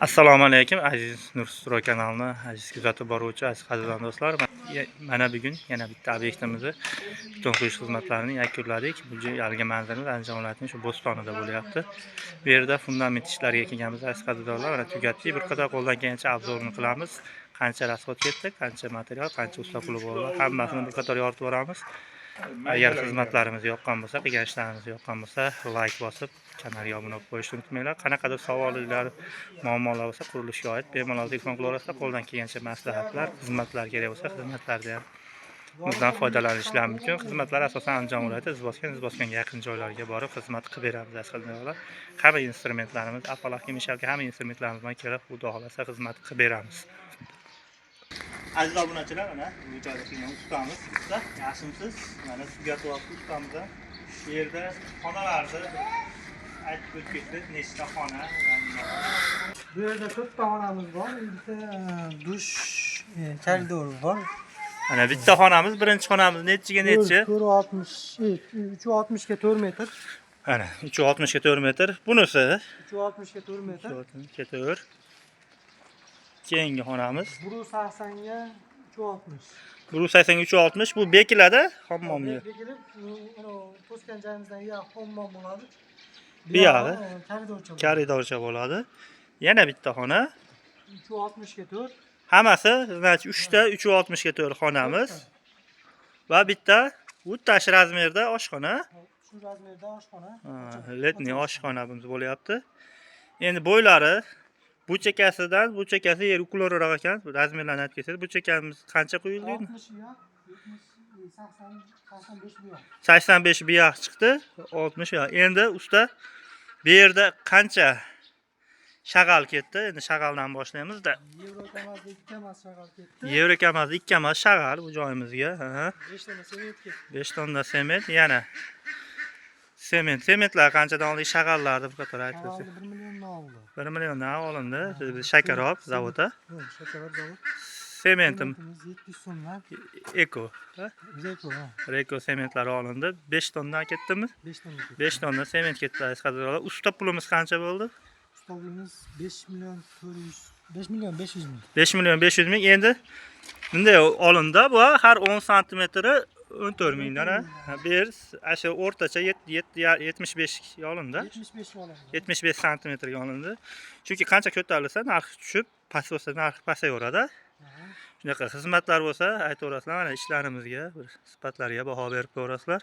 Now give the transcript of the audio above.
Assalomu alaykum aziz Nursuro kanalini aziz kuzatib boruvchi aziz qadrdon do'stlar. Mana bugun yana bitta obyektimizni beton quyish xizmatlarini yakunladik. Bu yergi manzaramiz Andijon viloyatining shu Bo'stonida bo'lyapti. Bu yerda fundament ishlariga kelganmiz aziz qadrdonlar. Mana tugatdik. Bir qator qo'ldan kelgancha obzorini qilamiz. Qancha rasxod ketdi, qancha material, qancha usta puli bo'ldi, hammasini bir qator yoritib boramiz. Agar xizmatlarimiz yoqqan bo'lsa, qilgan ishlarimiz yoqqan bo'lsa, like bosib, kanalga obuna bo'lib qo'yishni unutmanglar. Qanaqadir savollar, muammolar bo'lsa, qurilishga oid bemalol telefon qilaverasizlar. Qo'ldan kelgancha maslahatlar, xizmatlar kerak bo'lsa, xizmatlarda ham bizdan foydalanishlari mumkin. Xizmatlar asosan Andijon viloyati Izboskonga yaqin joylarga borib xizmat qilib beramiz aslida. Hamma instrumentlarimiz, apparatga mishalga hamma instrumentlarimizdan kelib, xudo xolasa xizmat qilib beramiz. Aziz obunachilar, mana bu joyda kelgan ustamiz, yaxshimisiz? Mana tugatyapti ustamiz. Bu yerda xonalarni aytib o'tdik, nechta xona. Bu yerda 4 ta xonamiz bor. Bitta dush, koridor bor. Mana bitta xonamiz, birinchi xonamiz nechiga nechi? 360 ga 4 metr. Mana 360 ga 4 metr. Bunisi 360 ga 4 metr. 360 ga 4. Keyingi xonamiz 180 ga 360. 180 ga 360. Bu bekiladi, hammomga. Bekilib, to'sgan joyimizdan ya hammom bo'ladi. Bu yog'i koridorcha bo'ladi. Yana bitta xona 360 ga 4. Hammasi, значит, 3 ta 360 ga 4 xonamiz va bitta o'rtacha razmerda oshxona. Shu razmerda oshxona. Letniy oshxona bo'lyapti. Endi bo'ylari bu chekasidan bu chekasi yer ukuloroq ekan. Razmerlarni aytib ketsangiz, bu chekamiz qancha qo'yildi? 60 ya, 85 bu yoq. 85 bu yoq chiqdi, 60 yoq. Endi usta bu yerda qancha shag'al ketdi? Endi shag'aldan boshlaymiz-da. Yevrokamazda 2 kamas shag'al ketdi. Yevrokamazda 2 kamas shag'al bu joyimizga. 5 tonna sement ketdi. 5 tonna sement, yana sementlar qanchadan oldik, shag'allarni bir qator aytib o'tsangiz. 1 milliondan oldi. 1 milliondan olindi. Shakarop zavodi. Shakarop zavod. Sementim 700 so'mdan. Eko. Eko, ha. Eko sementlari olindi. 5 tondan ketdimi? 5 tonna ketdi. 5 tonna sement ketdi. Usta pulimiz qancha bo'ldi? Usta pulimiz 5 million 500 ming. 5 million 500 ming. Endi bunday olindi. Bu har 10 santimetri 14 mingdan. Bu yer o'sha o'rtacha 75 olindi. 75 olindi. 75 santimetrga olindi. Chunki qancha ko'tarilsa, narxi tushib, past bo'lsa narxi pasayaveradi. Shunaqa xizmatlar bo'lsa, aytaverasizlar, mana ishlarimizga, bir sifatlarga baho berib ko'rasizlar.